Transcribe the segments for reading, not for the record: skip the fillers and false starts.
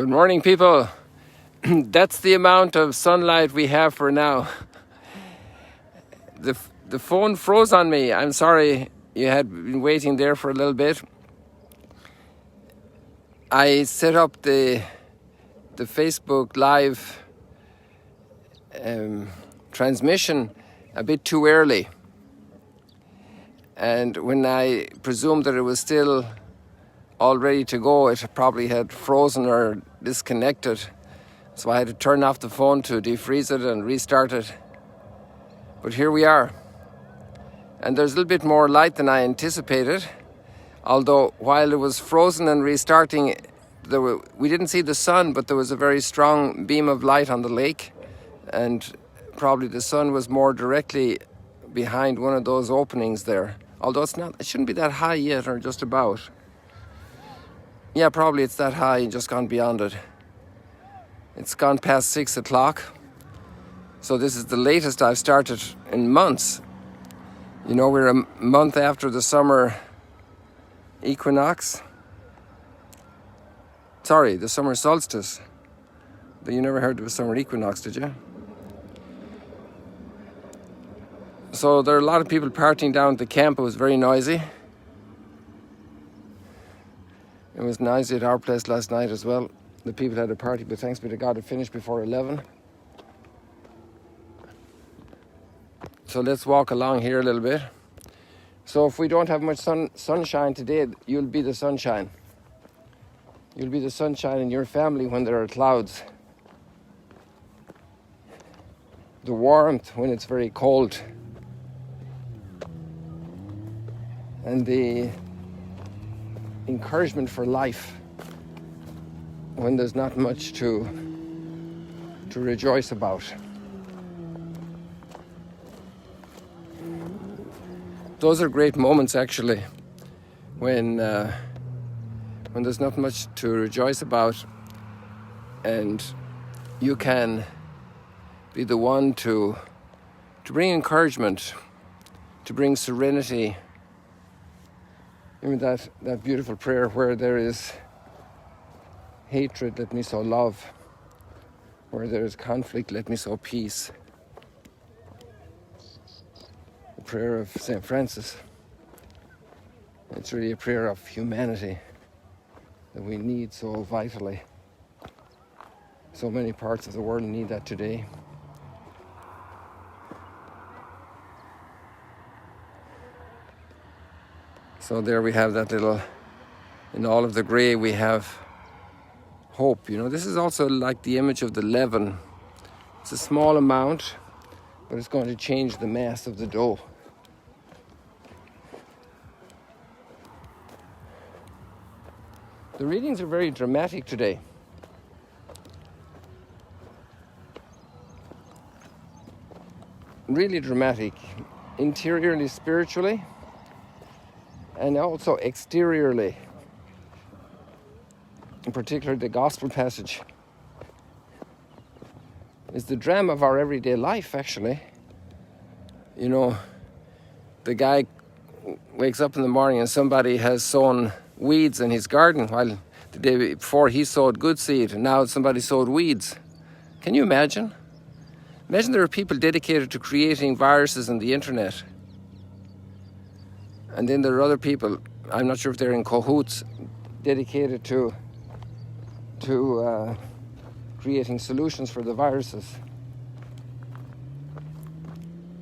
Good morning, people. That's the amount of sunlight we have for now. The phone froze on me. I'm sorry you had been waiting there for a little bit. I set up the Facebook Live transmission a bit too early. And when I presumed that it was still all ready to go, it probably had frozen or disconnected. So I had to turn off the phone to defreeze it and restart it. But here we are. And there's a little bit more light than I anticipated. Although while it was frozen and restarting, we didn't see the sun, but there was a very strong beam of light on the lake. And probably the sun was more directly behind one of those openings there. Although it shouldn't be that high yet, or just about. Yeah, probably it's that high and just gone beyond it. It's gone past 6 o'clock. So this is the latest I've started in months. You know, we're a month after the summer equinox. Sorry, the summer solstice. But you never heard of a summer equinox, did you? So there are a lot of people partying down at the camp. It was very noisy. It was noisy at our place last night as well. The people had a party, but thanks be to God, it finished before 11. So let's walk along here a little bit. So if we don't have much sunshine today, you'll be the sunshine. You'll be the sunshine in your family when there are clouds. The warmth when it's very cold. And the encouragement for life when there's not much to rejoice about. Those are great moments, actually, when there's not much to rejoice about, and you can be the one to bring encouragement, to bring serenity. Remember that beautiful prayer, where there is hatred, let me sow love. Where there is conflict, let me sow peace. The prayer of St. Francis. It's really a prayer of humanity that we need so vitally. So many parts of the world need that today. So there we have that little, in all of the grey we have hope. You know, this is also like the image of the leaven. It's a small amount, but it's going to change the mass of the dough. The readings are very dramatic today. Really dramatic, interiorly, spiritually, and also exteriorly. In particular, the gospel passage is the drama of our everyday life, actually. You know, the guy wakes up in the morning and somebody has sown weeds in his garden, while the day before he sowed good seed, and now somebody sowed weeds. Can you imagine? Imagine there are people dedicated to creating viruses on the internet. And then there are other people, I'm not sure if they're in cahoots, dedicated to creating solutions for the viruses.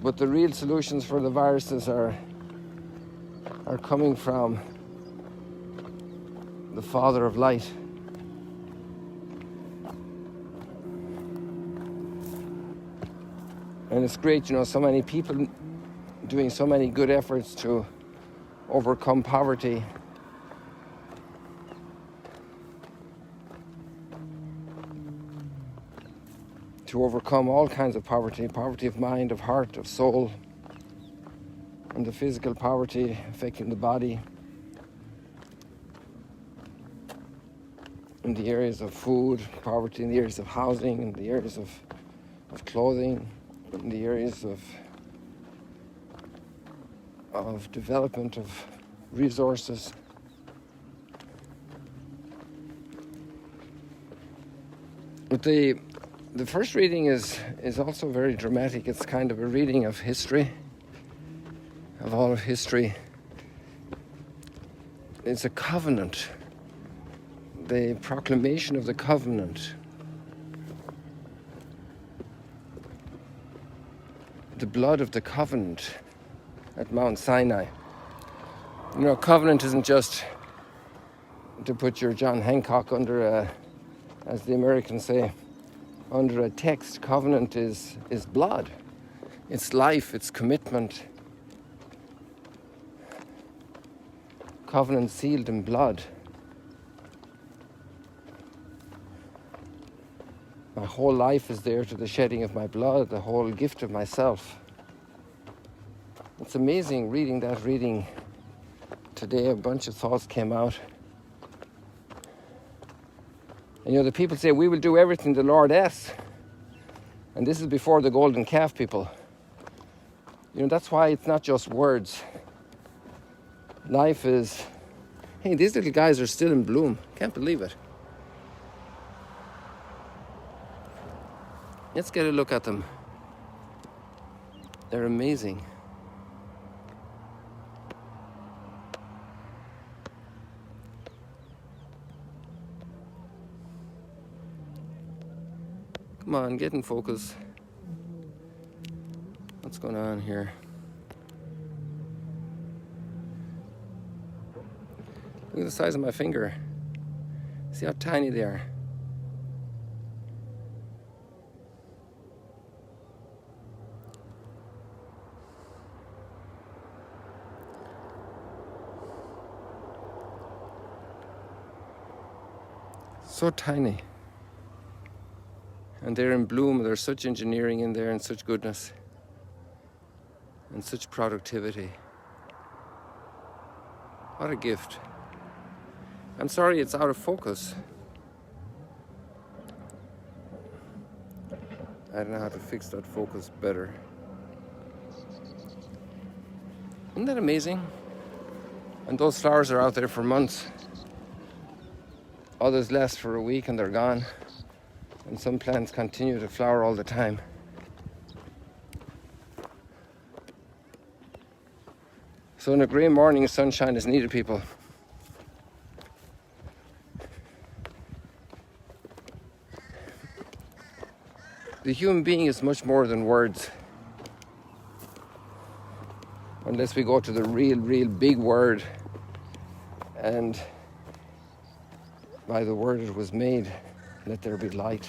But the real solutions for the viruses are coming from the Father of Light. And it's great, you know, so many people doing so many good efforts to overcome poverty. To overcome all kinds of poverty of mind, of heart, of soul, and the physical poverty affecting the body, in the areas of food, poverty in the areas of housing, in the areas of clothing, in the areas of development of resources. But the first reading is also very dramatic. It's kind of a reading of history, of all of history. It's a covenant, the proclamation of the covenant. The blood of the covenant at Mount Sinai. You know, covenant isn't just to put your John Hancock under as the Americans say, under a text. Covenant is blood. It's life, it's commitment. Covenant sealed in blood. My whole life is there to the shedding of my blood, the whole gift of myself. It's amazing reading that reading today. A bunch of thoughts came out. And you know, the people say, we will do everything the Lord asks. And this is before the golden calf people. You know, that's why it's not just words. Life is, hey, these little guys are still in bloom. Can't believe it. Let's get a look at them. They're amazing. Come on, get in focus. What's going on here? Look at the size of my finger. See how tiny they are. So tiny. And they're in bloom. There's such engineering in there and such goodness and such productivity. What a gift. I'm sorry it's out of focus. I don't know how to fix that focus better. Isn't that amazing? And those flowers are out there for months. Others last for a week and they're gone. And some plants continue to flower all the time. So in a grey morning, sunshine is needed, people. The human being is much more than words. Unless we go to the real big word. And by the word it was made, let there be light.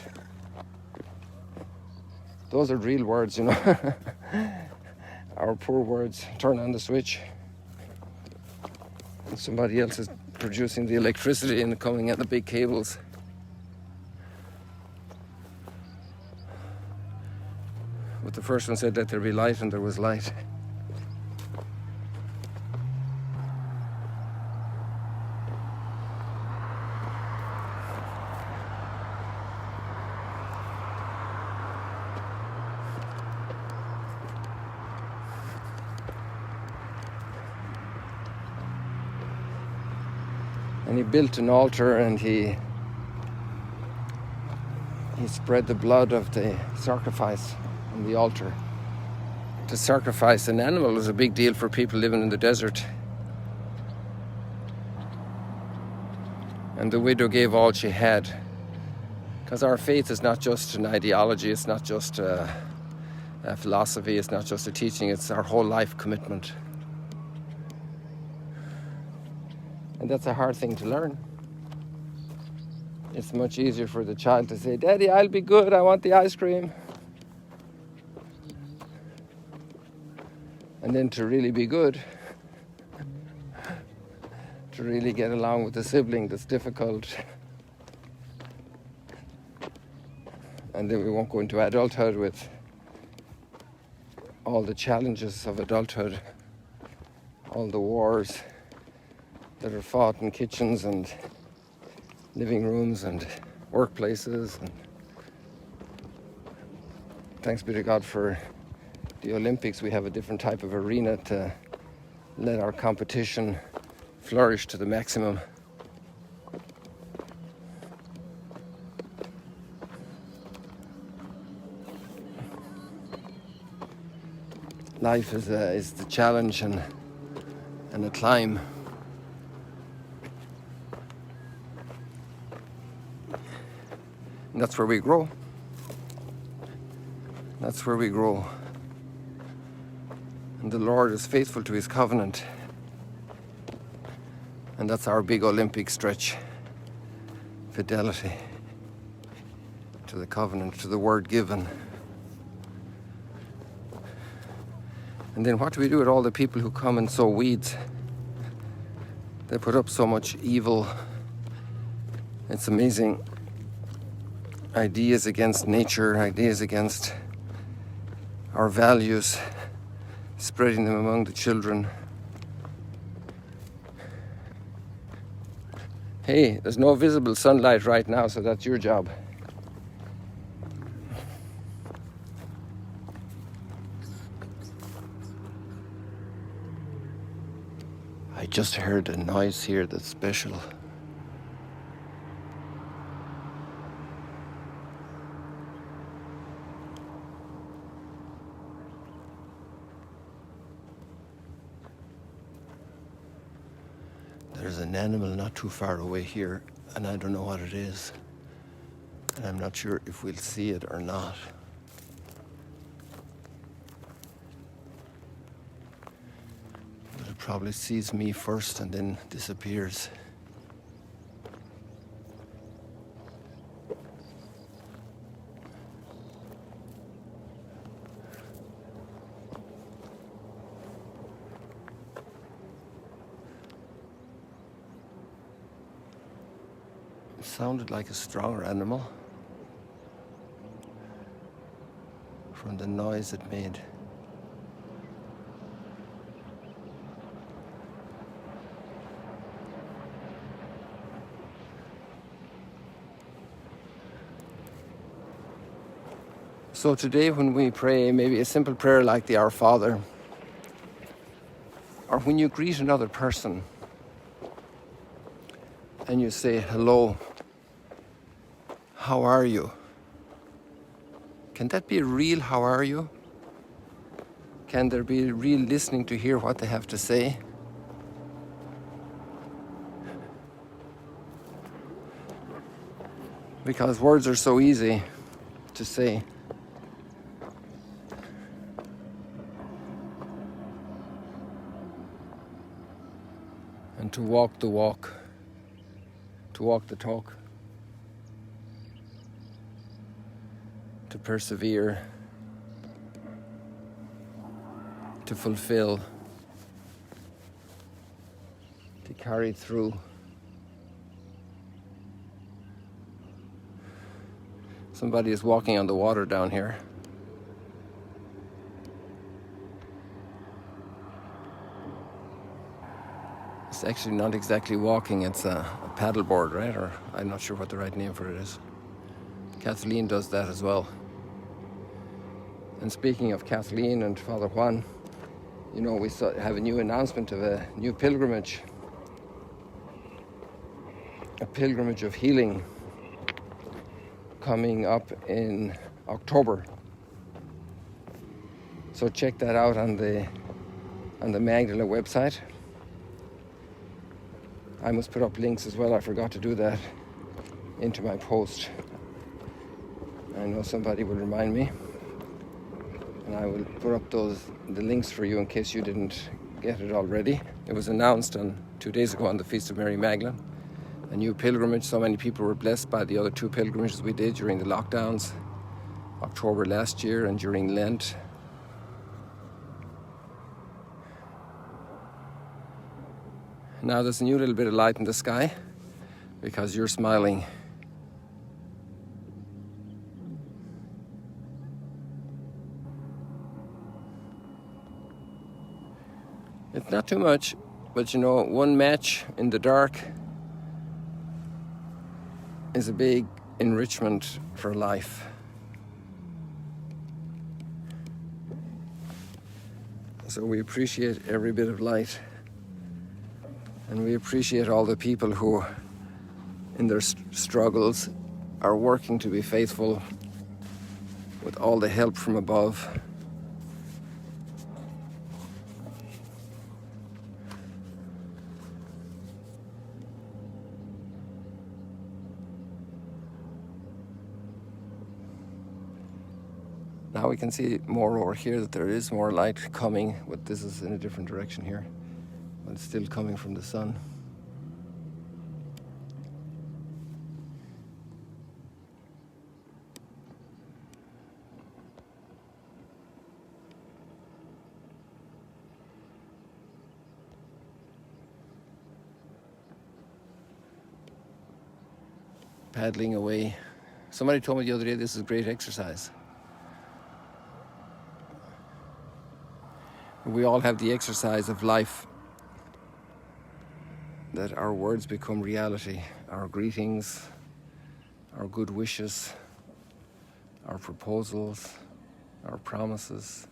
Those are real words, you know. Our poor words. Turn on the switch. And somebody else is producing the electricity and coming at the big cables. But the first one said, let there be light, and there was light. And he built an altar, and he spread the blood of the sacrifice on the altar. To sacrifice an animal was a big deal for people living in the desert. And the widow gave all she had. Because our faith is not just an ideology, it's not just a philosophy, it's not just a teaching, it's our whole life commitment. And that's a hard thing to learn. It's much easier for the child to say, Daddy, I'll be good, I want the ice cream. And then to really be good, to really get along with the sibling that's difficult. And then we won't go into adulthood with all the challenges of adulthood, all the wars that are fought in kitchens and living rooms and workplaces. And thanks be to God for the Olympics. We have a different type of arena to let our competition flourish to the maximum. Life is the challenge and a climb. And that's where we grow. That's where we grow. And the Lord is faithful to his covenant. And that's our big Olympic stretch. Fidelity to the covenant, to the word given. And then what do we do with all the people who come and sow weeds? They put up so much evil. It's amazing. Ideas against nature, ideas against our values, spreading them among the children. Hey, there's no visible sunlight right now, so that's your job. I just heard a noise here that's special. There's an animal not too far away here, and I don't know what it is. And I'm not sure if we'll see it or not. But it probably sees me first and then disappears. It sounded like a stronger animal from the noise it made. So today when we pray, maybe a simple prayer like the Our Father, or when you greet another person and you say, hello, how are you? Can that be a real how are you? Can there be real listening to hear what they have to say? Because words are so easy to say. And to walk the walk, to walk the talk, to persevere, to fulfill, to carry through. Somebody is walking on the water down here. It's actually not exactly walking, it's a paddleboard, right? Or I'm not sure what the right name for it is. Kathleen does that as well. And speaking of Kathleen and Father Juan, you know, we have a new announcement of a new pilgrimage. A pilgrimage of healing coming up in October. So check that out on the Magdala website. I must put up links as well, I forgot to do that, into my post. I know somebody will remind me. And I will put up the links for you in case you didn't get it already. It was announced 2 days ago on the Feast of Mary Magdalene. A new pilgrimage. So many people were blessed by the other 2 pilgrimages we did during the lockdowns, October last year and during Lent. Now there's a new little bit of light in the sky because you're smiling. It's not too much, but you know, one match in the dark is a big enrichment for life. So we appreciate every bit of light. And we appreciate all the people who, in their struggles, are working to be faithful with all the help from above. Now we can see more over here that there is more light coming, but this is in a different direction here. But it's still coming from the sun. Paddling away. Somebody told me the other day this is great exercise. We all have the exercise of life, that our words become reality. Our greetings, our good wishes, our proposals, our promises.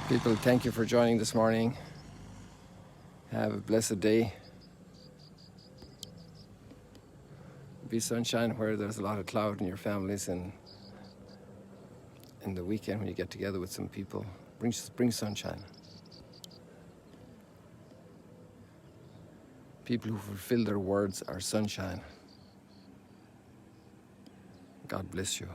People, thank you for joining this morning. Have a blessed day. Be sunshine where there's a lot of cloud in your families, and in the weekend when you get together with some people, bring sunshine. People who fulfill their words are sunshine. God bless you.